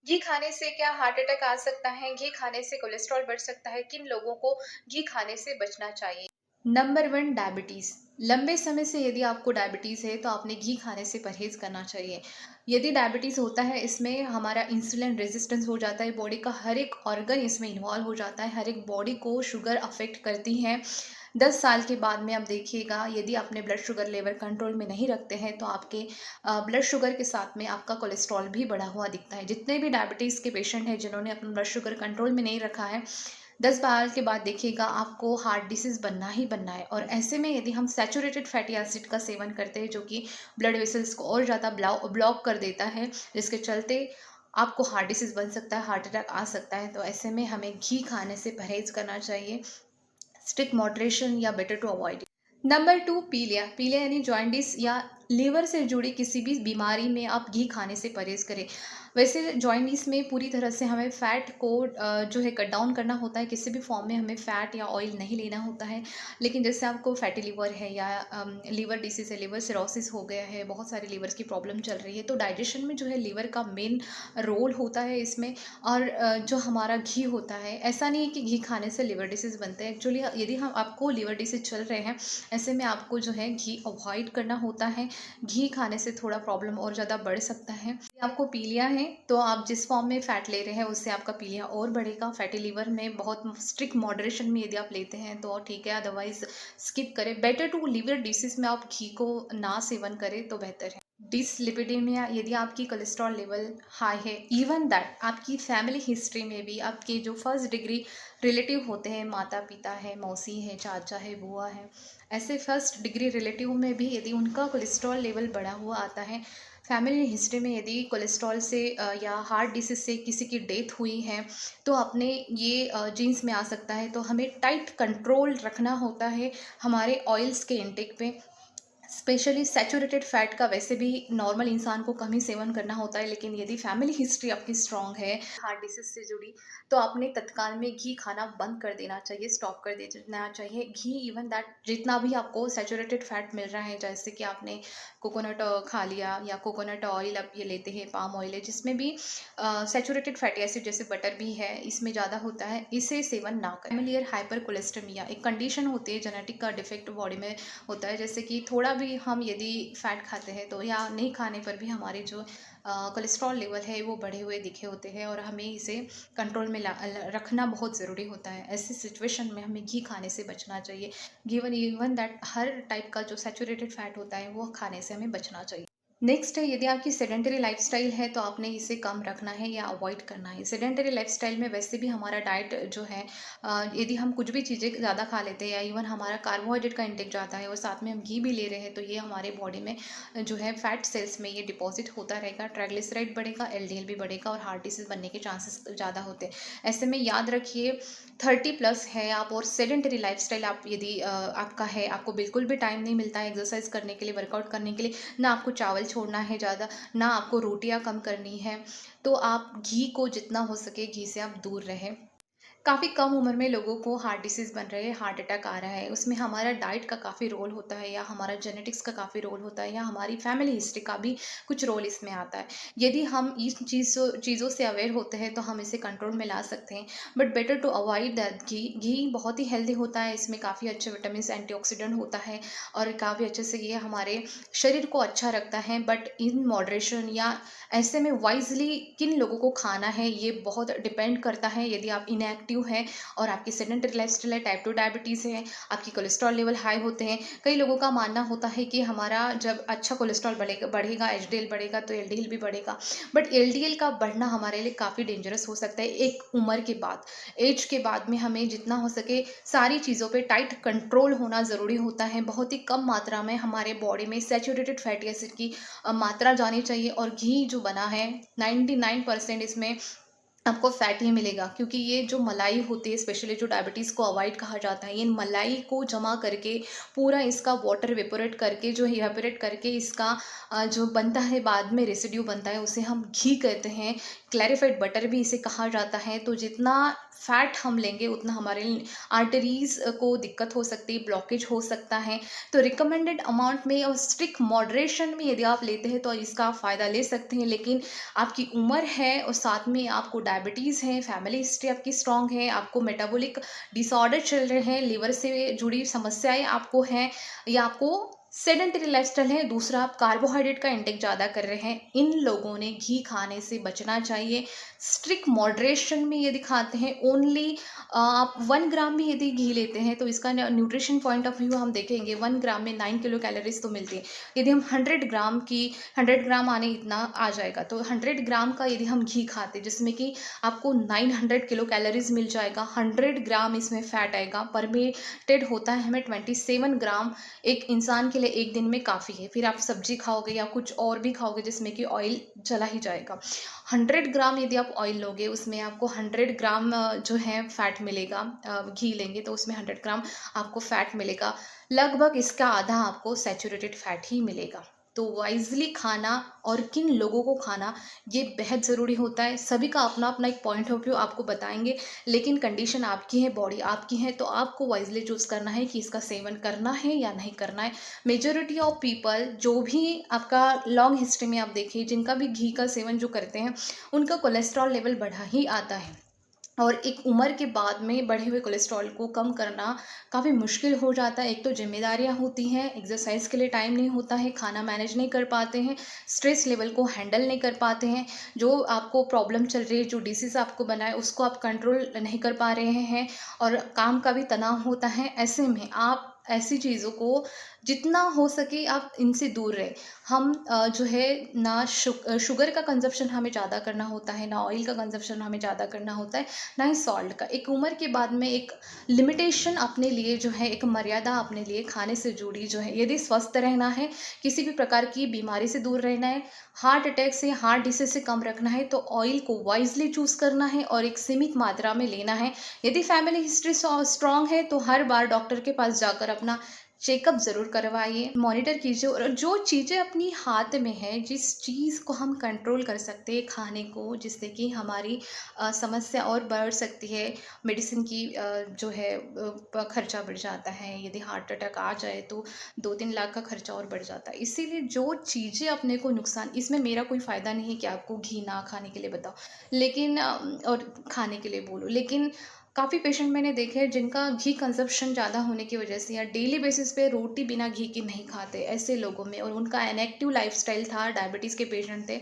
घी खाने से क्या हार्ट अटैक आ सकता है? घी खाने से कोलेस्ट्रॉल बढ़ सकता है? किन लोगों को घी खाने से बचना चाहिए? Number 1, diabetes. लंबे समय से यदि आपको डायबिटीज़ है तो आपने घी खाने से परहेज़ करना चाहिए। यदि डायबिटीज़ होता है, इसमें हमारा इंसुलिन रेजिस्टेंस हो जाता है, बॉडी का हर एक ऑर्गन इसमें इन्वॉल्व हो जाता है, हर एक बॉडी को शुगर अफ़ेक्ट करती है। 10 साल के बाद में आप देखिएगा, यदि आपने ब्लड शुगर लेवल कंट्रोल में नहीं रखते हैं तो आपके ब्लड शुगर के साथ में आपका कोलेस्ट्रॉल भी बढ़ा हुआ दिखता है। जितने भी डायबिटीज़ के पेशेंट हैं जिन्होंने अपना ब्लड शुगर कंट्रोल में नहीं रखा है, 10 साल के बाद देखिएगा आपको हार्ट डिसीज़ बनना ही बनना है। और ऐसे में यदि हम सैचुरेटेड फैटी एसिड का सेवन करते हैं, जो कि ब्लड वेसल्स को और ज़्यादा ब्लॉक कर देता है, जिसके चलते आपको हार्ट डिसीज़ बन सकता है, हार्ट अटैक आ सकता है। तो ऐसे में हमें घी खाने से परहेज़ करना चाहिए। स्ट्रिक्ट मॉडरेशन या बेटर टू अवॉइड। नंबर 2, पीलिया। पीलिया यानी जॉइंटिस या लीवर से जुड़ी किसी भी बीमारी में आप घी खाने से परहेज़ करें। वैसे जॉइंटिस में पूरी तरह से हमें फ़ैट को जो है कट डाउन करना होता है, किसी भी फ़ॉर्म में हमें फ़ैट या ऑयल नहीं लेना होता है। लेकिन जैसे आपको फैटी लिवर है या लीवर डिसीज़ है, लिवर सिरोसिस हो गया है, बहुत सारी लिवर्स की प्रॉब्लम चल रही है, तो डाइजेशन में जो है लीवर का मेन रोल होता है इसमें। और जो हमारा घी होता है, ऐसा नहीं है कि घी खाने से लिवर डिसीज़ बनते हैं। एक्चुअली यदि हम आपको लिवर डिसीज़ चल रहे हैं, ऐसे में आपको जो है घी अवॉइड करना होता है। घी खाने से थोड़ा प्रॉब्लम और ज़्यादा बढ़ सकता है। यदि आपको पीलिया है तो आप जिस फॉर्म में फ़ैट ले रहे हैं उससे आपका पीलिया और बढ़ेगा। फैटी लिवर में बहुत स्ट्रिक्ट मॉडरेशन में यदि आप लेते हैं तो ठीक है, अदरवाइज़ स्किप करें। बेटर टू लिवर डिसीज़ में आप घी को ना सेवन करें तो बेहतर है। डिसलिपिडेमिया, यदि आपकी कोलेस्ट्रॉल लेवल हाई है, इवन दैट आपकी फैमिली हिस्ट्री में भी आपके जो फर्स्ट डिग्री रिलेटिव होते हैं, माता पिता है, मौसी है, चाचा है, बुआ है, ऐसे फर्स्ट डिग्री रिलेटिव में भी यदि उनका कोलेस्ट्रॉल लेवल बढ़ा हुआ आता है, फैमिली हिस्ट्री में यदि कोलेस्ट्रॉल से या हार्ट डिसीज़ से किसी की डेथ हुई है, तो अपने ये जीन्स में आ सकता है। तो हमें टाइट कंट्रोल रखना होता है हमारे ऑयल्स के इंटेक पे। स्पेशली सैचुरेटेड फैट का वैसे भी नॉर्मल इंसान को कम ही सेवन करना होता है, लेकिन यदि फैमिली हिस्ट्री आपकी स्ट्रांग है हार्ट डिसीज से जुड़ी, तो आपने तत्काल में घी खाना बंद कर देना चाहिए, स्टॉप कर देना चाहिए। घी इवन दैट जितना भी आपको सैचुरेटेड फैट मिल रहा है, जैसे कि आपने कोकोनट खा लिया या कोकोनट ऑयल आप ये लेते हैं, पाम ऑयल है जिसमें भी सैचुरेटेड फैटी एसिड जैसे बटर भी है, इसमें ज़्यादा होता है, इसे सेवन ना करें। फैमिलियर हाइपर कोलेस्टेमिया एक कंडीशन होती है, जेनेटिक का डिफेक्ट बॉडी में होता है, जैसे कि थोड़ा भी हम यदि फैट खाते हैं तो या नहीं खाने पर भी हमारे जो कोलेस्ट्रॉल लेवल है वो बढ़े हुए दिखे होते हैं, और हमें इसे कंट्रोल में रखना बहुत ज़रूरी होता है। ऐसी सिचुएशन में हमें घी खाने से बचना चाहिए। Given even that her type का जो सैचुरेटेड फैट होता है वो खाने से हमें बचना चाहिए। नेक्स्ट है, यदि आपकी सेडेंटरी लाइफस्टाइल है तो आपने इसे कम रखना है या अवॉइड करना है। सेडेंटरी लाइफस्टाइल में वैसे भी हमारा डाइट जो है, यदि हम कुछ भी चीज़ें ज़्यादा खा लेते हैं या इवन हमारा कार्बोहाइड्रेट का इंटेक ज़्यादा है और साथ में हम घी भी ले रहे हैं, तो ये हमारे बॉडी में जो है फैट सेल्स में ये डिपॉजिट होता रहेगा, ट्राइग्लिसराइड बढ़ेगा, एलडीएल भी बढ़ेगा और हार्ट डिसीज बनने के चांसेस ज़्यादा होते हैं। ऐसे में याद रखिए, 30+ है आप और सेडेंटरी लाइफस्टाइल आप यदि आपका है, आपको बिल्कुल भी टाइम नहीं मिलता है एक्सरसाइज करने के लिए, वर्कआउट करने के लिए, ना आपको चावल छोड़ना है ज़्यादा, ना आपको रोटियां कम करनी है, तो आप घी को जितना हो सके घी से आप दूर रहें। काफ़ी कम उम्र में लोगों को हार्ट डिसीज़ बन रहे हैं, हार्ट अटैक आ रहा है, उसमें हमारा डाइट का काफ़ी रोल होता है या हमारा जेनेटिक्स का काफ़ी रोल होता है या हमारी फैमिली हिस्ट्री का भी कुछ रोल इसमें आता है। यदि हम इस चीज़ों से अवेयर होते हैं तो हम इसे कंट्रोल में ला सकते हैं, but better to avoid that. घी घी बहुत ही हेल्दी होता है, इसमें काफ़ी अच्छे विटामिन, एंटीऑक्सीडेंट होता है और काफ़ी अच्छे से ये हमारे शरीर को अच्छा रखता है, बट इन मॉडरेशन या ऐसे में वाइजली किन लोगों को खाना है ये बहुत डिपेंड करता है। यदि आप इनएक्टिव हैं और आपकी सेडेंटरी लाइफस्टाइल है, टाइप 2 डायबिटीज़ है, आपकी कोलेस्ट्रॉल लेवल हाई होते हैं, कई लोगों का मानना होता है कि हमारा जब अच्छा कोलेस्ट्रॉल बढ़ेगा, एचडीएल बढ़ेगा तो एलडीएल भी बढ़ेगा, बट एलडीएल का बढ़ना हमारे लिए काफ़ी डेंजरस हो सकता है एक उम्र के बाद। एज के बाद में हमें जितना हो सके सारी चीज़ों पे टाइट कंट्रोल होना ज़रूरी होता है। बहुत ही कम मात्रा में हमारे बॉडी में सैचुरेटेड फैटी एसिड की मात्रा जानी चाहिए, और घी जो बना है 99% इसमें आपको फैट ही मिलेगा, क्योंकि ये जो मलाई होती है, स्पेशली जो डायबिटीज़ को अवॉइड कहा जाता है, ये मलाई को जमा करके पूरा इसका वाटर वेपोरेट करके, जो इवेपोरेट करके इसका जो बनता है बाद में रेसिड्यू बनता है, उसे हम घी कहते हैं। क्लैरिफाइड बटर भी इसे कहा जाता है। तो जितना फैट हम लेंगे उतना हमारे आर्टरीज़ को दिक्कत हो सकती है, ब्लॉकेज हो सकता है। तो रिकमेंडेड अमाउंट में और स्ट्रिक्ट मॉडरेशन में यदि आप लेते हैं तो इसका आप फ़ायदा ले सकते हैं। लेकिन आपकी उम्र है और साथ में आपको डायबिटीज़ है, फैमिली हिस्ट्री आपकी स्ट्रॉन्ग है, आपको मेटाबॉलिक डिसऑर्डर चल रहे हैं, लिवर से जुड़ी समस्याएं आपको हैं, या आपको सेडेंटरी लाइफस्टाइल है, दूसरा आप कार्बोहाइड्रेट का इंटेक ज़्यादा कर रहे हैं, इन लोगों ने घी खाने से बचना चाहिए। स्ट्रिक्ट मॉडरेशन में यदि खाते हैं, ओनली आप 1 ग्राम भी यदि घी लेते हैं तो इसका न्यूट्रिशन पॉइंट ऑफ व्यू हम देखेंगे, 1 ग्राम में 9 किलो कैलोरीज तो मिलती है। यदि हम 100 ग्राम आने इतना आ जाएगा, तो 100 ग्राम का यदि हम घी खाते जिसमें कि आपको 900 किलो कैलोरीज मिल जाएगा, 100 ग्राम इसमें फैट आएगा, परमिटेड होता है हमें 27 ग्राम एक इंसान के लिए एक दिन में काफ़ी है। फिर आप सब्जी खाओगे या कुछ और भी खाओगे जिसमें कि ऑयल चला ही जाएगा। 100 ग्राम यदि आप ऑयल लोगे उसमें आपको 100 ग्राम जो है फैट मिलेगा। घी लेंगे तो उसमें 100 ग्राम आपको फैट मिलेगा, लगभग इसका आधा आपको सैचुरेटेड फैट ही मिलेगा। तो वाइजली खाना और किन लोगों को खाना, ये बेहद ज़रूरी होता है। सभी का अपना अपना एक पॉइंट ऑफ व्यू आपको बताएंगे, लेकिन कंडीशन आपकी है, बॉडी आपकी है, तो आपको वाइजली चूज़ करना है कि इसका सेवन करना है या नहीं करना है। मेजॉरिटी ऑफ पीपल जो भी आपका लॉन्ग हिस्ट्री में आप देखिए, जिनका भी घी का सेवन जो करते हैं उनका कोलेस्ट्रॉल लेवल बढ़ा ही आता है। और एक उम्र के बाद में बढ़े हुए कोलेस्ट्रॉल को कम करना काफ़ी मुश्किल हो जाता है। एक तो जिम्मेदारियां होती हैं, एक्सरसाइज के लिए टाइम नहीं होता है, खाना मैनेज नहीं कर पाते हैं, स्ट्रेस लेवल को हैंडल नहीं कर पाते हैं, जो आपको प्रॉब्लम चल रही है, जो डिसीज़ आपको बना है उसको आप कंट्रोल नहीं कर पा रहे हैं, और काम का भी तनाव होता है। ऐसे में आप ऐसी चीज़ों को जितना हो सके आप इनसे दूर रहें। हम जो है ना शुगर का कंजप्शन हमें ज़्यादा करना होता है, ना ऑयल का कंजप्शन हमें ज़्यादा करना होता है, ना ही सॉल्ट का। एक उम्र के बाद में एक लिमिटेशन अपने लिए जो है, एक मर्यादा अपने लिए खाने से जुड़ी जो है, यदि स्वस्थ रहना है, किसी भी प्रकार की बीमारी से दूर रहना है, हार्ट अटैक से, हार्ट डिसीज से कम रखना है, तो ऑयल को वाइजली चूज़ करना है और एक सीमित मात्रा में लेना है। यदि फैमिली हिस्ट्री स्ट्रांग है तो हर बार डॉक्टर के पास जाकर अपना चेकअप ज़रूर करवाइए, मॉनिटर कीजिए, और जो चीज़ें अपनी हाथ में है, जिस चीज़ को हम कंट्रोल कर सकते हैं खाने को, जिससे कि हमारी समस्या और बढ़ सकती है, मेडिसिन की जो है खर्चा बढ़ जाता है। यदि हार्ट अटैक आ जाए तो 2-3 लाख का खर्चा और बढ़ जाता है। इसीलिए जो चीज़ें अपने को नुकसान, इसमें मेरा कोई फ़ायदा नहीं है कि आपको घी ना खाने के लिए बताओ, लेकिन और खाने के लिए बोलो, लेकिन काफ़ी पेशेंट मैंने देखे हैं जिनका घी कंजप्शन ज़्यादा होने की वजह से, या डेली बेसिस पे रोटी बिना घी के नहीं खाते ऐसे लोगों में, और उनका इनएक्टिव लाइफस्टाइल था, डायबिटीज़ के पेशेंट थे,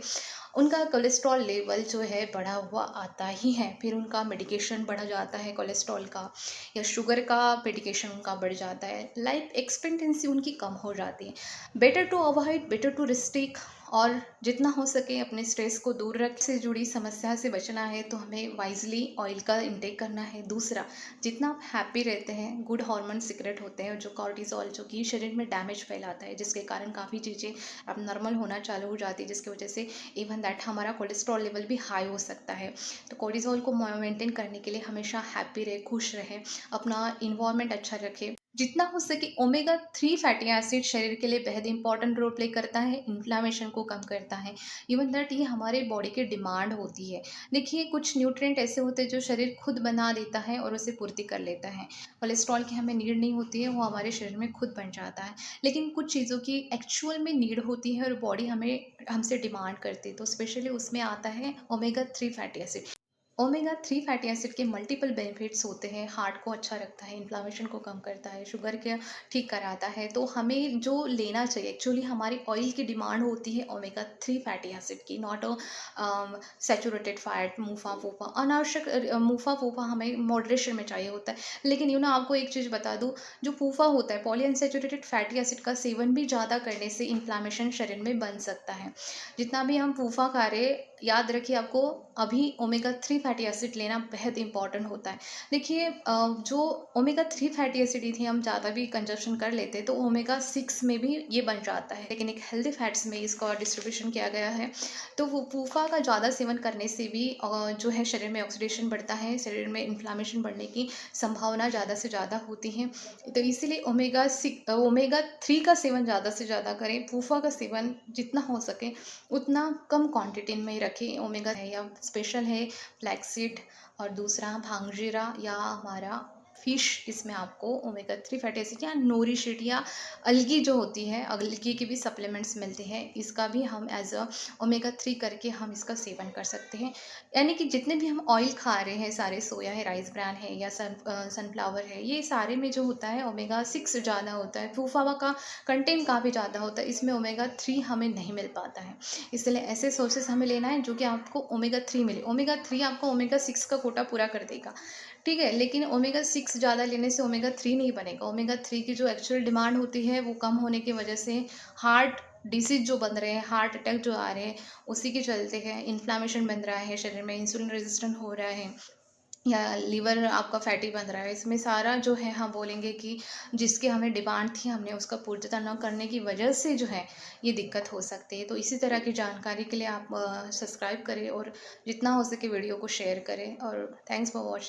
उनका कोलेस्ट्रॉल लेवल जो है बढ़ा हुआ आता ही है। फिर उनका मेडिकेशन बढ़ा जाता है कोलेस्ट्रॉल का, या शुगर का मेडिकेशन उनका बढ़ जाता है, लाइफ एक्सपेक्टेंसी उनकी कम हो जाती है। Better to avoid, better to restrict, और जितना हो सके अपने स्ट्रेस को दूर रख। से जुड़ी समस्या से बचना है तो हमें वाइजली ऑयल का इंटेक करना है। दूसरा, जितना आप हैप्पी रहते हैं, गुड हार्मोन सीक्रेट होते हैं, जो कॉर्टिसोल जो कि शरीर में डैमेज फैलाता है, जिसके कारण काफ़ी चीज़ें अब नॉर्मल होना चालू हो जाती है, जिसकी वजह से इवन दैट हमारा कोलेस्ट्रॉल लेवल भी हाई हो सकता है। तो कोर्टिसोल को मेंटेन करने के लिए हमेशा हैप्पी रहे, खुश रहे, अपना इन्वायरमेंट अच्छा रखे। जितना हो सके ओमेगा 3 फैटी एसिड शरीर के लिए बेहद इंपॉर्टेंट रोल प्ले करता है, इन्फ्लामेशन को कम करता है। इवन दैट ये हमारे बॉडी की डिमांड होती है। देखिए, कुछ न्यूट्रिएंट ऐसे होते हैं जो शरीर खुद बना देता है और उसे पूर्ति कर लेता है। कोलेस्ट्रॉल की हमें नीड नहीं होती है, वो हमारे शरीर में खुद बन जाता है। लेकिन कुछ चीज़ों की एक्चुअल में नीड होती है और बॉडी हमसे डिमांड करती है, तो स्पेशली उसमें आता है omega 3 fatty acid. Omega 3 fatty acid के मल्टीपल बेनिफिट्स होते हैं। हार्ट को अच्छा रखता है, इन्फ्लामेशन को कम करता है, शुगर के ठीक कराता है। तो हमें जो लेना चाहिए, एक्चुअली हमारी ऑयल की डिमांड होती है ओमेगा 3 फैटी एसिड की, नॉट सैचुरेटेड फैट, मुफा फूफा, अनावश्यक मुफा फूफा हमें मॉडरेशन में चाहिए होता है। लेकिन आपको एक चीज़ बता दूँ, जो फूफा होता है, पॉली अनसैचुरेटेड फैटी एसिड का सेवन भी ज़्यादा करने से इन्फ्लामेशन शरीर में बन सकता है। जितना भी हम फूफा खा रहे, याद रखिए आपको अभी ओमेगा 3 फैटी एसिड लेना बेहद इंपॉर्टेंट होता है। देखिए जो ओमेगा 3 फैटी एसिड थी हम ज़्यादा भी कंजप्शन कर लेते हैं तो ओमेगा 6 में भी ये बन जाता है, लेकिन एक हेल्दी फैट्स में इसका डिस्ट्रीब्यूशन किया गया है। तो वो पूफा का ज़्यादा सेवन करने से भी जो है शरीर में ऑक्सीडेशन बढ़ता है, शरीर में इन्फ्लामेशन बढ़ने की संभावना ज़्यादा से ज़्यादा होती है। तो इसीलिए ओमेगा 3 का सेवन ज़्यादा से ज़्यादा करें। पूफा का सेवन जितना हो सके उतना कम क्वांटिटी में ही रखें। ओमेगा है या स्पेशल है फ्लैक्सीड, और दूसरा भांगजीरा या हमारा फिश, इसमें आपको ओमेगा 3 फैटी एसिड या नोरी शीट या अलगी जो होती है, अलगी के भी सप्लीमेंट्स मिलते हैं, इसका भी हम एज अ ओमेगा 3 करके हम इसका सेवन कर सकते हैं। यानी कि जितने भी हम ऑयल खा रहे हैं, सारे सोया है, राइस ब्रान है या सनफ्लावर है, ये सारे में जो होता है ओमेगा 6 ज़्यादा होता है, फूफावा का कंटेंट काफ़ी ज़्यादा होता है, इसमें ओमेगा 3 हमें नहीं मिल पाता है। इसलिए ऐसे सोर्सेस हमें लेना है जो कि आपको ओमेगा 3 मिले। ओमेगा 3 आपको ओमेगा 6 का कोटा पूरा कर देगा, ठीक है, लेकिन ओमेगा 6 ज़्यादा लेने से ओमेगा 3 नहीं बनेगा। ओमेगा 3 की जो एक्चुअल डिमांड होती है वो कम होने की वजह से हार्ट डिसीज जो बन रहे हैं, हार्ट अटैक जो आ रहे हैं, उसी के चलते है इन्फ्लामेशन बन रहा है शरीर में, इंसुलिन रेजिस्टेंट हो रहा है या लीवर आपका फैटी बन रहा है। इसमें सारा जो है हम बोलेंगे कि जिसकी हमें डिमांड थी हमने उसका पूर्तता न करने की वजह से जो है ये दिक्कत हो सकती है। तो इसी तरह की जानकारी के लिए आप सब्सक्राइब करें और जितना हो सके वीडियो को शेयर करें, और थैंक्स फॉर वॉचिंग।